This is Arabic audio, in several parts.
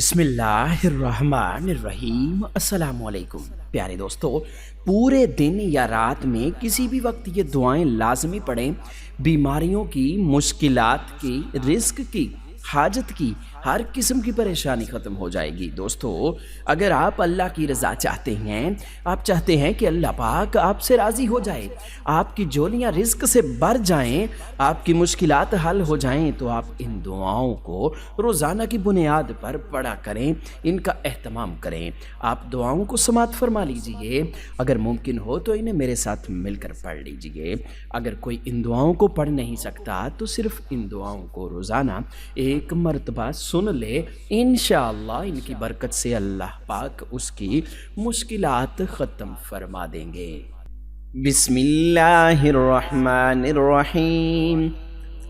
बिस्मिल्लाहिर्रहमानिर्रहीम अस्सलामुअलैकुम। प्यारे दोस्तों, पूरे दिन या रात में किसी भी वक्त ये दुआएं लाजमी पढ़ें। बीमारियों की, मुश्किलात की, रिस्क की, हाजत की, हर किस्म की परेशानी ख़त्म हो जाएगी। दोस्तों, अगर आप अल्लाह की रज़ा चाहते हैं, आप चाहते हैं कि अल्लाह पाक आपसे राज़ी हो जाए, आपकी झोलियाँ रिज़्क से भर जाएं, आपकी मुश्किलात हल हो जाएं, तो आप इन दुआओं को रोज़ाना की बुनियाद पर पढ़ा करें, इनका एहतमाम करें। आप दुआओं को समाअत फरमा लीजिए। अगर मुमकिन हो तो इन्हें मेरे साथ मिलकर पढ़ लीजिए। अगर कोई इन दुआओं को पढ़ नहीं सकता तो सिर्फ़ इन दुआओं को रोज़ाना एक मरतबा सुन ले। इंशाअल्लाह इनकी बरकत से अल्लाह पाक उसकी मुश्किलात ख़त्म फरमा देंगे। बिस्मिल्लाहिर्रहमानिर्रहीम।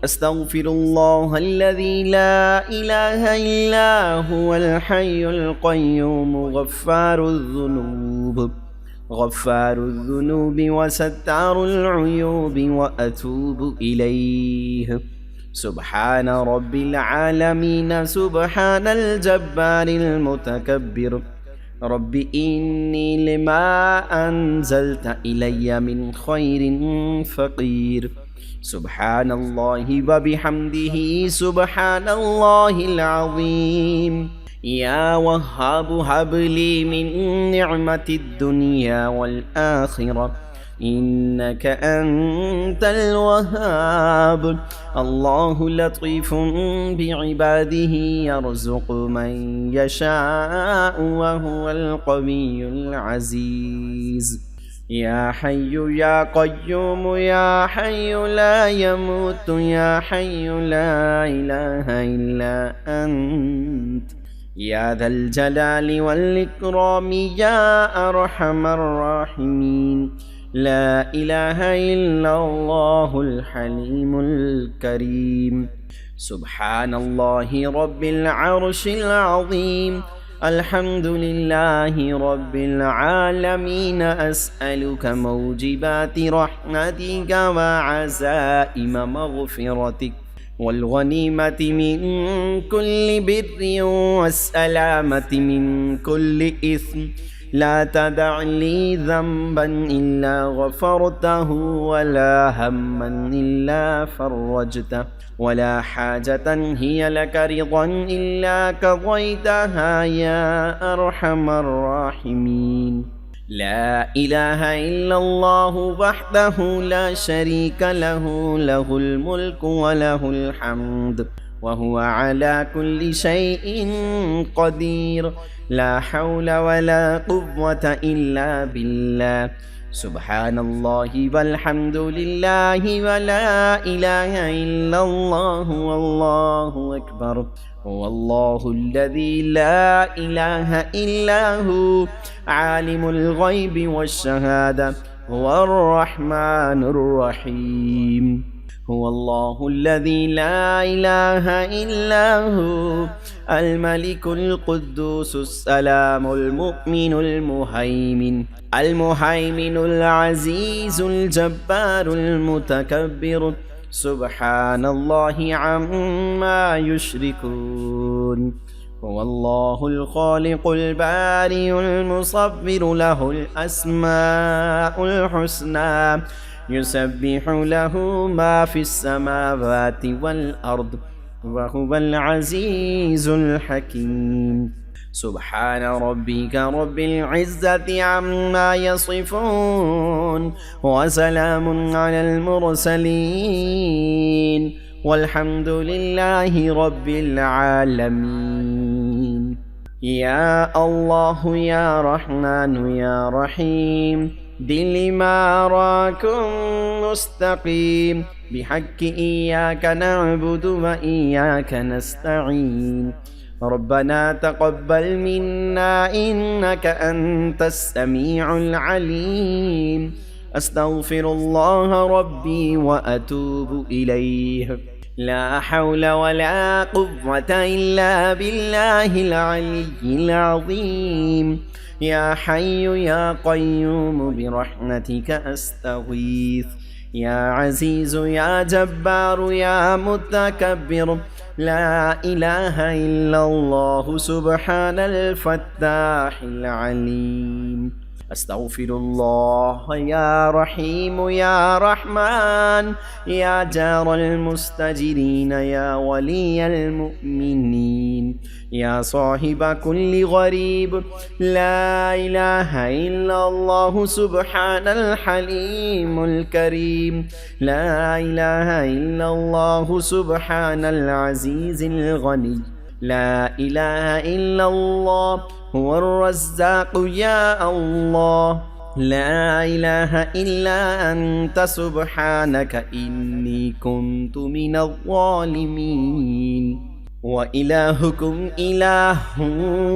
अस्तग़फिरुल्लाहल्लज़ी ला इलाहा इल्ला हुवल हय्युल क़य्यूम गफ़्फ़ारुज़्ज़ुनूबि व सत्तारुल उयूबि व अतूबु इलैहि। सुब्हान रब्बिल आलमीन सुब्हानल जब्बारिल मुतकब्बिर। रब्बि इन्नी लिमा अंज़ल्ता इलैया मिन खैरिन फ़क़ीर। सुब्हानल्लाहि व बिहम्दिही सुब्हानल्लाहिल अज़ीम। या वहाबु हबली मिन निअमतिद दुनिया वल आखिरह इन्नक अंतल वहाब। अल्लाहु लतीफ़ुन बिइबादिही यर्ज़ुक़ु मन यशाअु व हुवल क़वियुल अज़ीज़। या हय्यु या क़य्यूम या हय्यु ला यमूतु या हय्यु ला इलाहा इल्ला अंत या ज़ल जलालि वल इक्रामी या अरहमर राहिमीन। ला इलाहा इल्लल्लाहुल हलीमुल करीम। सुब्हानल्लाहि रब्बिल अर्शिल अज़ीम। अल्हम्दुलिल्लाहि रब्बिल आलमीन। अस्अलुक मौजिबाति रहमतिक व अज़ाइम मग़फ़िरतिक वल गनीमति मिन कुल्लि बिर्रि वस्सलामति मिन कुल्लि इस्म। ला तदअ ली ज़ंबन इल्ला गफ़रतहु वला हम्मन इल्ला फ़र्रजतहु वला हाजतन हिय लक रिज़न इल्ला क़ज़यतहा या अरहमर राहिमीन। ला इलाहा इल्लल्लाहु वहदहु ला शरीक लहु लहुल मुल्कु व लहुल हम्द व हुवा अला कुल्लि शैइन क़दीर। ला हौला वला क़ुव्वता इल्ला बिल्लाह। सुब्हानल्लाहि वल्हम्दुलिल्लाहि वला इलाहा इल्लल्लाहु वल्लाहु अकबर। वल्लाहुल्लज़ी ला इलाहा इल्ला हु आलिमुल ग़ैबि वश्शहादा हुवर रहमानुर रहीम। हुवल्लाहुल्लज़ी ला इलाहा इल्ला हु अल मलिकुल कुद्दूसुस सलामुल मुमिनुल मुहैमिन अल मुहैमिनुल अज़ीज़ुल जब्बारुल मुतकब्बिर। सुब्हानल्लाहि अम्मा युश्रिकून। हुवल्लाहुल ख़ालिक़ुल बारिउल मुसव्विरु लहुल अस्माउल हुस्ना युसब्बिहु लहु मा फिस समावाति वल अर्द व हुवल अज़ीज़ुल हकीम। सुब्हान रब्बिक रब्बिल इज़्ज़ति अम्मा यसिफ़ून व सलामुन अलल मुरसलीन वल्हम्दुलिल्लाहि रब्बिल आलमीन। या अल्लाह या रहमान या रहीम। दिली माराकुम मुस्तक़ीम बिहक्कि इय्याका नअबुदु व इय्याका नस्तईन। रब्बना तक़ब्बल मिन्ना इन्नका अंतस समीउल अलीम। अस्तग़फिरुल्लाह रब्बी व अतूबु इलैहि। ला हौला वला क़ुव्वता इल्ला बिल्लाहिल अलिय्यिल अज़ीम। या हय्यु या क़य्यूम बिरहमतिका अस्तगीथ। يا عزيز يا جبار يا متكبر. لا إله إلا الله سبحان الفتاح العليم. أستغفر الله يا رحيم يا رحمن يا جار المستجرين يا ولي المؤمنين يا صاحب كل غريب. لا إله إلا الله سبحان الحليم الكريم. لا إله إلا الله سبحان العزيز الغني. لا إله إلا الله هو الرزاق يا الله. لا إله إلا أنت سبحانك إني كنت من الظالمين. وإلهكم إله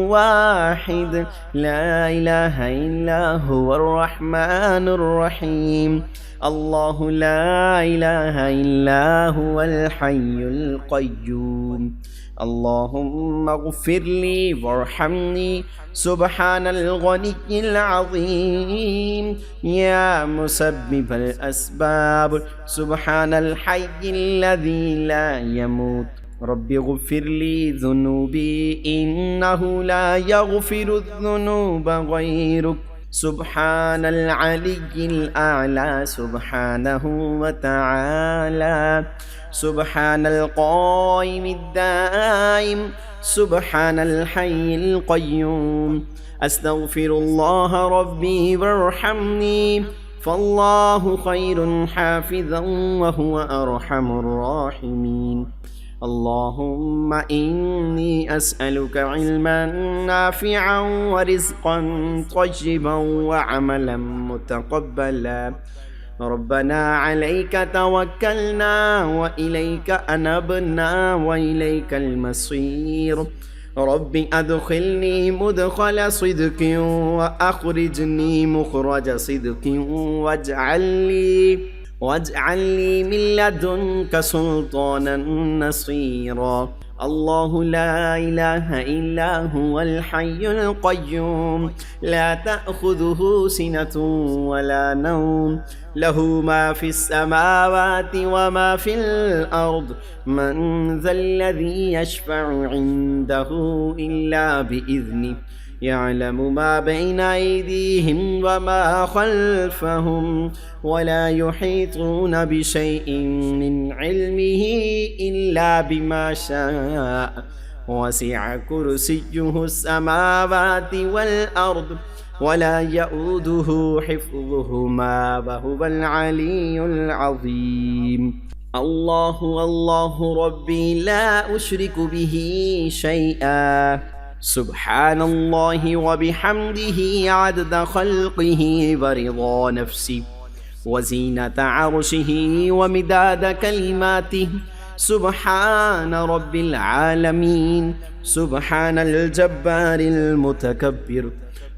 واحد. لا إله إلا هو الرحمن الرحيم. الله لا إله إلا هو الحي القيوم. اللهم اغفر لي وارحمني سبحان الغني العظيم يا مسبب الأسباب سبحان الحي الذي لا يموت. رب اغفر لي ذنوبي إنه لا يغفر الذنوب غيرك. سبحان العلي الأعلى سبحانه وتعالى. سبحان القائم الدائم سبحان الحي القيوم. أستغفر الله ربي وارحمني فالله خير حافظا وهو أرحم الراحمين. اللهم إني أسألك علما نافعا ورزقا طيبا وعملا متقبلا. ربنا عليك توكلنا وإليك أنبنا وإليك المصير. رب أدخلني مدخل صدق وأخرجني مخرج صدق واجعل لي من لدنك سلطانا نصيرا. الله لا إله إلا هو الحي القيوم لا تأخذه سنة ولا نوم له ما في السماوات وما في الأرض. من ذا الذي يشفع عنده إلا بإذنه. يعلم ما بين أيديهم وما خلفهم ولا يحيطون بشيء من علمه إلا بما شاء. وسع كرسيه السماوات والأرض ولا يؤوده حفظهما وهو العلي العظيم. الله ربي لا أشرك به شيئا. سبحان الله وبحمده عدد خلقه ورضا نفسه وزينة عرشه ومداد كلماته. سبحان رب العالمين. سبحان الجبار المتكبر.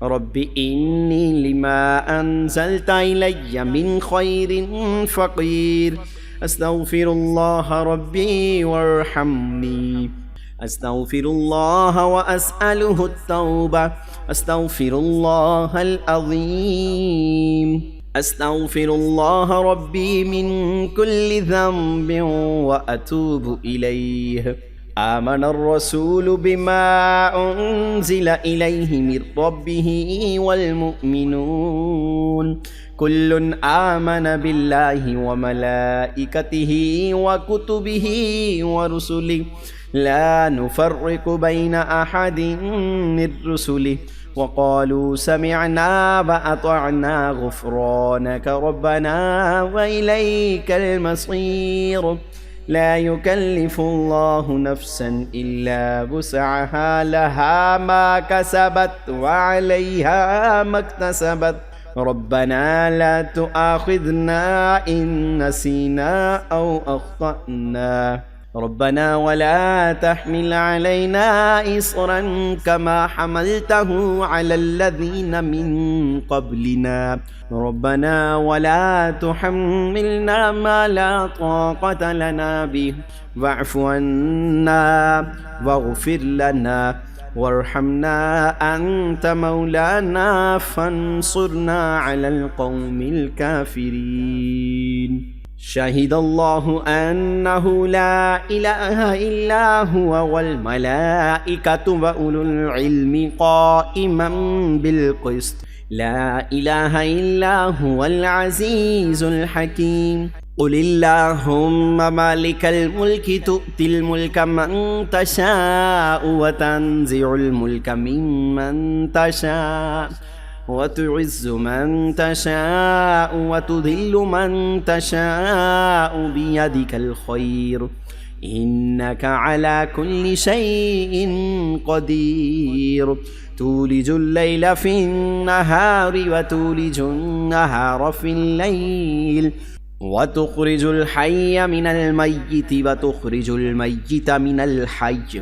رب إني لما أنزلت إلي من خير فقير. أستغفر الله ربي وارحمني. أستغفر الله وأسأله التوبة. أستغفر الله العظيم. أستغفر الله ربي من كل ذنب وأتوب إليه. آمن الرسول بما أنزل إليه من ربه والمؤمنون كل آمن بالله وملائكته وكتبه ورسله لا نفرق بين أحد من رسله وقالوا سمعنا وأطعنا غفرانك ربنا وإليك المصير. لا يكلف الله نفسا إلا وسعها لها ما كسبت وعليها ما اكتسبت. ربنا لا تؤاخذنا إن نسينا أو أخطأنا. ربنا ولا تحمل علينا إصرا كما حملته على الذين من قبلنا. ربنا ولا تحملنا ما لا طاقة لنا به واعف عنا واغفر لنا وارحمنا أنت مولانا فانصرنا على القوم الكافرين. شهد الله أنه لا إله إلا هو والملائكة وأولو العلم قائما بالقسط لا إله إلا هو العزيز الحكيم. قل اللهم مالك الملك تؤتي الملك من تشاء وتنزع الملك ممن تشاء وتعز من تشاء وتذل من تشاء بيدك الخير إنك على كل شيء قدير. تولج الليل في النهار وتولج النهار في الليل وتخرج الحي من الميت وتخرج الميت من الحي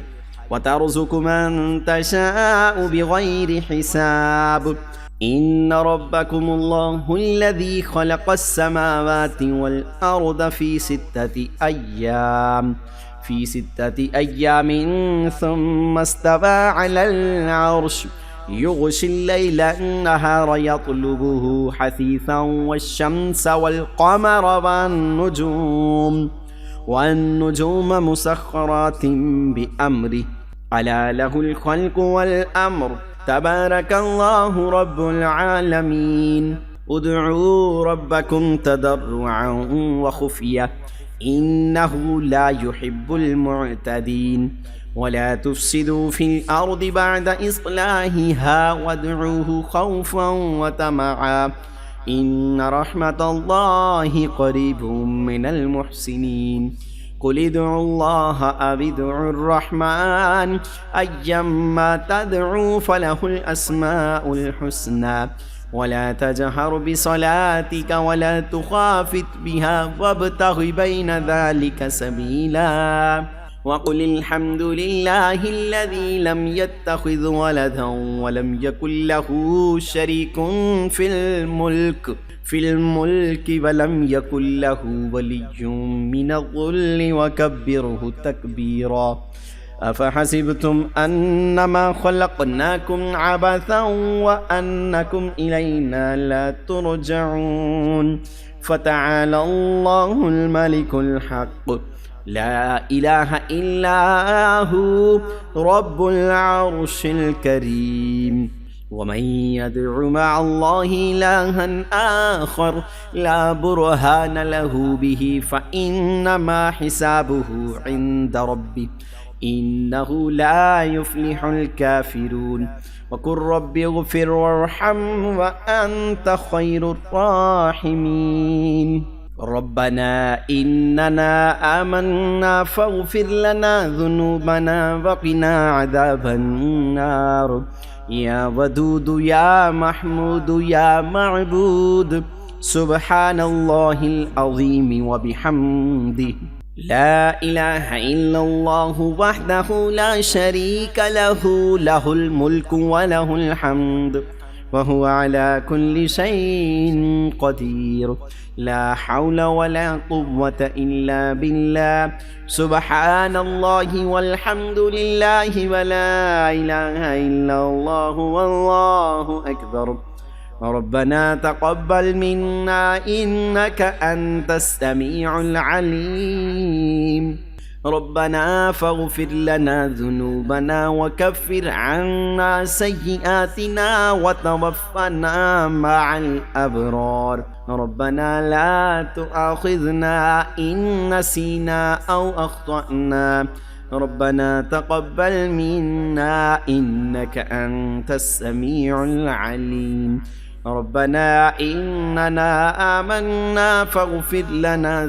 وترزق من تشاء بغير حساب. إن ربكم الله الذي خلق السماوات والأرض في 6 أيام ثم استوى على العرش يغشي الليل النهار يطلبه حثيثا والشمس والقمر والنجوم مسخرات بأمره ألا له الخلق والأمر تبارك الله رب العالمين. ادعوا ربكم تضرعا وخفية إنه لا يحب المعتدين. ولا تفسدوا في الأرض بعد إصلاحها وادعوه خوفا وطمعا إن رحمة الله قريب من المحسنين. قل ادعوا الله أو ادعوا الرحمن أيما تدعوا فله الأسماء الحسنى ولا تجهر بصلاتك ولا تخافت بها وابتغ بين ذلك سبيلا. وقل الحمد لله الذي لم يتخذ ولدا ولم يكن له شريك في الملك ولم يكن له ولي من الذل وكبره تكبيرا. أفحسبتم أنما خلقناكم عبثا وأنكم إلينا لا ترجعون. فتعالى الله الملك الحق لا إله إلا هو رب العرش الكريم. ومن يدع مع الله إلها آخر لا برهان له به فإنما حسابه عند ربه إنه لا يفلح الكافرون. وقل رب اغفر وارحم وأنت خير الراحمين. ربنا إننا آمنا فاغفر لنا ذنوبنا وقنا عذاب النار. يا ودود يا محمود يا معبود سبحان الله العظيم وبحمده لا إله إلا الله وحده لا شريك له له الملك وله الحمد وهو على كل شيء قدير. لا حول ولا قوة إلا بالله. سبحان الله والحمد لله ولا إله إلا الله والله أكبر. ربنا تقبل منا إنك أنت السميع العليم. ربنا فاغفر لنا ذنوبنا وكفر عنا سيئاتنا وتوفنا مع الأبرار. ربنا لا تؤاخذنا إن نسينا أو أخطأنا. ربنا تقبل منا إنك أنت السميع العليم. ربنا إننا آمنا فاغفر لنا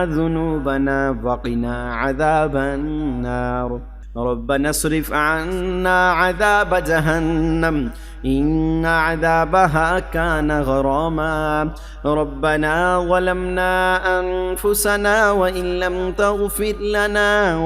ذنوبنا وقنا عذاب النار. ربنا اصرف عنا عذاب جهنم إن عذابها كان غراما. ربنا ظلمنا أنفسنا وإن لم تغفر لنا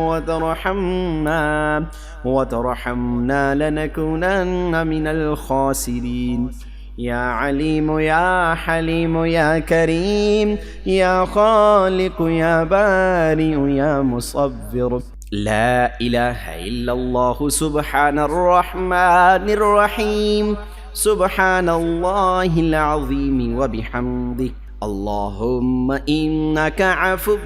وترحمنا لنكونن من الخاسرين. يا عليم يا حليم يا كريم يا خالق يا بارئ يا مصبر لا إله إلا الله سبحان الرحمن الرحيم سبحان الله العظيم وبحمده اللهم إنك عفو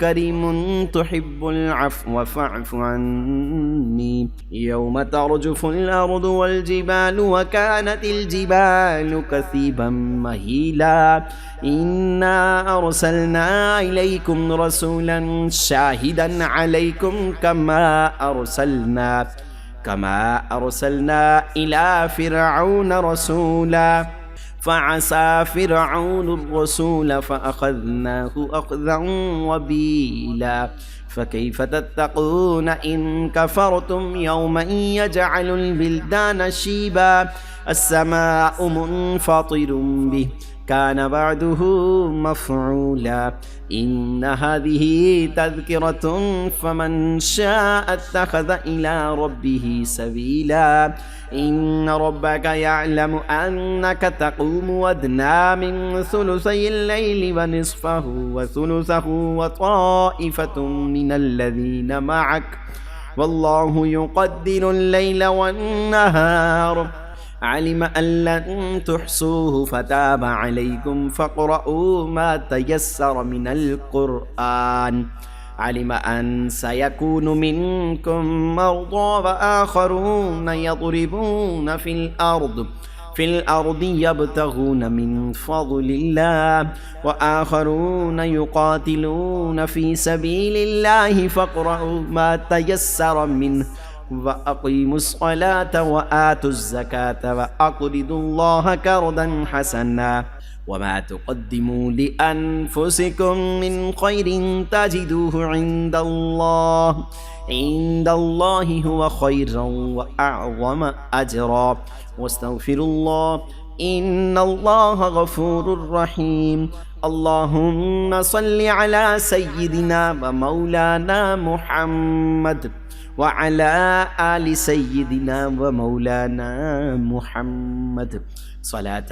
كريم تحب العفو فاعف عني يوم ترجف الأرض والجبال وكانت الجبال كثيبا مهيلا إنا أرسلنا إليكم رسولا شاهدا عليكم كما أرسلنا إلى فرعون رسولا فعصى فرعون الرسول فأخذناه أخذا وبيلا فكيف تتقون إن كفرتم يوما يجعل البلدان شيبا السماء منفطر به كان بعده مفعولا إن هذه تذكرة فمن شاء اتخذ إلى ربه سبيلا إن ربك يعلم أنك تقوم أدنى من ثلثي الليل ونصفه وثلثه وطائفة من الذين معك والله يقدر الليل والنهار علم أن لن تحصوه فتاب عليكم فاقرؤوا ما تيسر من القرآن علم أن سيكون منكم مرضى وآخرون يضربون في الأرض يبتغون من فضل الله وآخرون يقاتلون في سبيل الله فاقرؤوا ما تيسر منه وأقيموا الصلاة وآتوا الزكاة وأقرضوا الله قرضا حسنا وما تقدموا لأنفسكم من خير تجدوه عند الله هو خيرا وأعظم أجرا واستغفروا الله إن الله غفور رحيم اللهم صل على سيدنا ومولانا محمد وعلى آل سيدنا ومولانا محمد صلاة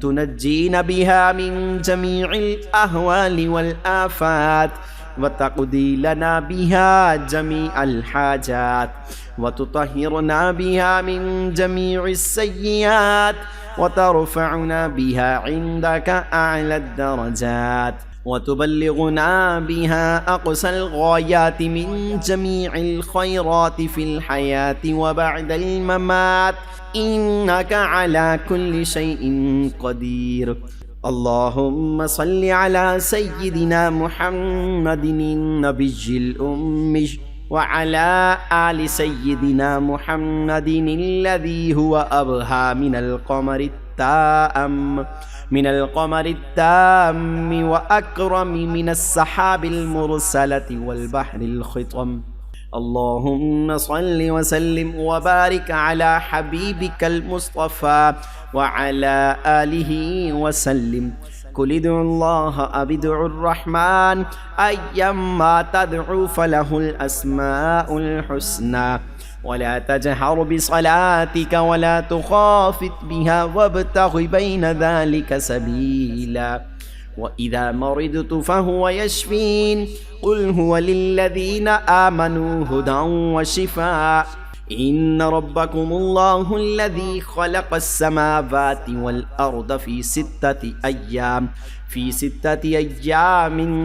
تنجينا بها من جميع الأهوال والآفات وتقضي لنا بها جميع الحاجات وتطهرنا بها من جميع السيئات وترفعنا بها عندك أعلى الدرجات وتبلغنا بها أقصى الغايات من جميع الخيرات في الحياة وبعد الممات إنك على كل شيء قدير اللهم صل على سيدنا محمد النبي الأمي وعلى آل سيدنا محمد الذي هو أبهى من القمر التام وأكرم من السحاب المرسلة والبحر الخطم اللهم صل وسلم وبارك على حبيبك المصطفى وعلى آله وسلم قل ادعوا الله أو ادعوا الرحمن أيما تدعوا فله الأسماء الحسنى ولا تجهر بصلاتك ولا تخافت بها وابتغ بين ذلك سبيلا وإذا مرضت فهو يشفين قل هو للذين آمنوا هدى وشفاء إن ربكم الله الذي خلق السماوات والأرض في 6 أيام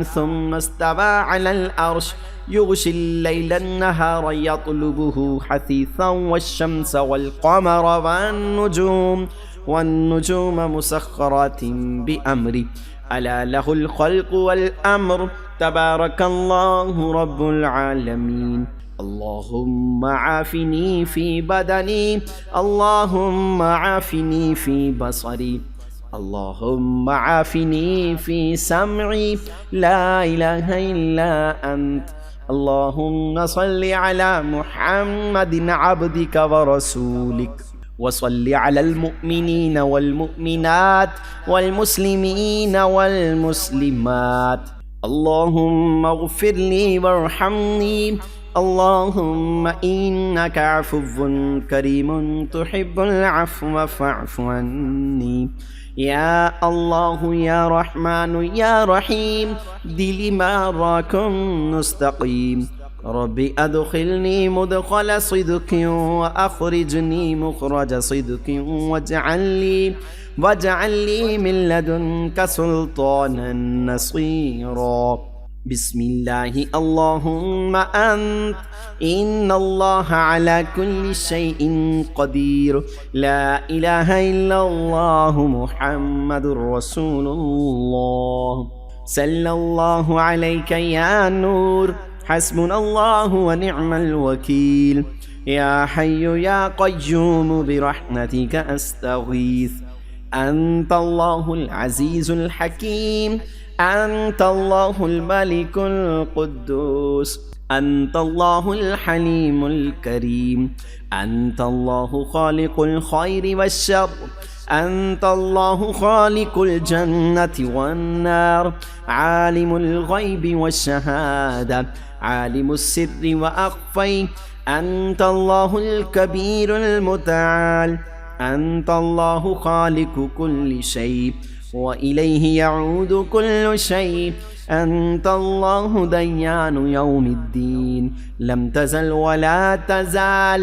ثم استوى على العرش يغشي الليل النهار يطلبه حثيثا والشمس والقمر والنجوم مسخرات بأمره ألا له الخلق والأمر تبارك الله رب العالمين اللهم عافني في بدني اللهم عافني في بصري اللهم عافني في سمعي لا إله إلا أنت اللهم صل على محمد عبدك ورسولك وصل على المؤمنين والمؤمنات والمسلمين والمسلمات اللهم اغفر لي وارحمني اللهم إنك عفو كريم تحب العفو فاعف عني يا الله يا رحمن يا رحيم دل ما راكم نستقيم रब्बी अदखिलनी मुदखल सिद्क़िन व अखरिजनी मुखरज सिद्क़िन वजअलनी मिन लदुनका सुल्तानन नसीरा। बिस्मिल्लाहि अल्लाहुम्मा अंत इन्नल्लाह अला कुल्लि शैइन क़दीर ला इलाहा इल्लल्लाहु मुहम्मदुर रसूलुल्लाह सल्लल्लाहु अलैका या नूर हस्बुनल्लाहु व निअमल वकील या हय्यु या क़य्यूम बिरहमतिका अस्तगीथ अंतल्लाहुल अज़ीज़ुल हकीम अंतल्लाहुल मलिकुल कुद्दूस अंतल्लाहुल हलीमुल करीम अंतल्लाहु खालिकुल खैरि वश्शर अंतल्लाहु खालिकुल जन्नति वन्नार आलिमुल गैबि वश्शहादा आलिमुस सिर्रि व अख़फ़ै अंतल्लाहुल कबीरुल मुतआल अंतल्लाहु खालिकु कुल्लि शै व इलैहि यऊदु कुल्लु शै अंतल्लाहु दय्यानु यौमिद्दीन लम तज़ल व ला तज़ाल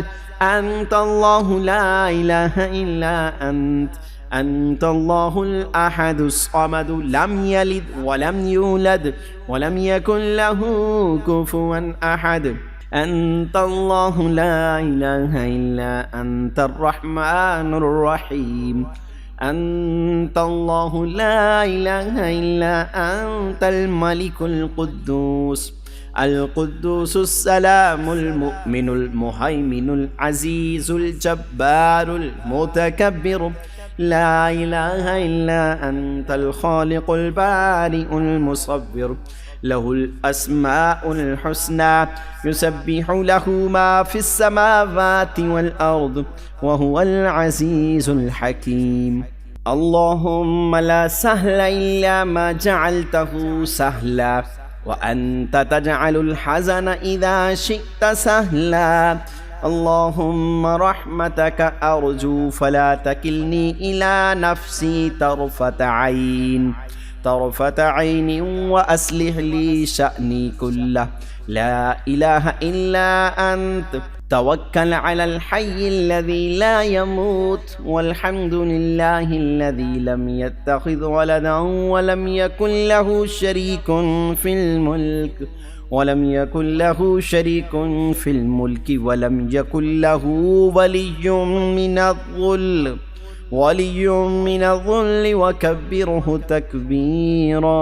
अंतल्लाहु ला इलाहा इल्ला अंतल्लाहुल अहदुस समद लम यलिद व लम यूलद व लम यकुन लहू कुफुवन अहद अंतल्लाहु ला इलाहा इल्ला अंतर रहमानुर रहीम अंतल्लाहु ला इलाहा इल्ला अंतल मलिकुल कुद्दूस अल कुद्दूसुस सलामुल मुमिनुल मुहैमिनुल अज़ीज़ुल जब्बारुल मुतकब्बिर ला इलाहा इल्ला अंतल खालिकुल बारिउल मुसव्विर लहुल अस्माउल हुस्ना युसब्बिहु लहु मा फिस समावाति वल अर्द व हुवल अज़ीज़ुल हकीम। अल्लाहुम्मा ला सहला इल्ला मा जअलतहु सहला व अंत तजअलुल हज़न इज़ा शि'ता सहला। अल्लाहुम्मा रहमतक अर्जू फला तकिलनी इला नफ्सी तरफ़त ऐन व अस्लिह ली शअनी कुल्लह ला इलाहा इल्ला अंत तवक्कल अलल हय्यिल्लज़ी ला यमूत वल्हम्दुलिल्लाहिल्लज़ी लम यत्तखिज़ वलदन व लम यकुन लहू शरीकुन फिल मुल्क वलम यकुन लहू वलिय्युम मिनज़्ज़ुल्ल वकब्बिरहु तकबीरा।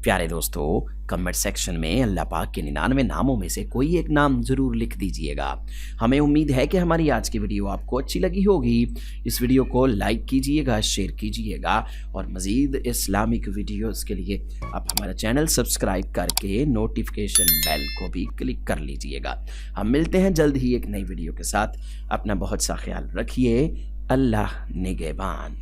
प्यारे दोस्तों, कमेंट सेक्शन में अल्लाह पाक के 99 नामों में से कोई एक नाम ज़रूर लिख दीजिएगा। हमें उम्मीद है कि हमारी आज की वीडियो आपको अच्छी लगी होगी। इस वीडियो को लाइक कीजिएगा, शेयर कीजिएगा और मज़ीद इस्लामिक वीडियोस के लिए आप हमारा चैनल सब्सक्राइब करके नोटिफिकेशन बेल को भी क्लिक कर लीजिएगा। हम मिलते हैं जल्द ही एक नई वीडियो के साथ। अपना बहुत सा ख्याल रखिए। अल्लाह निगहबान।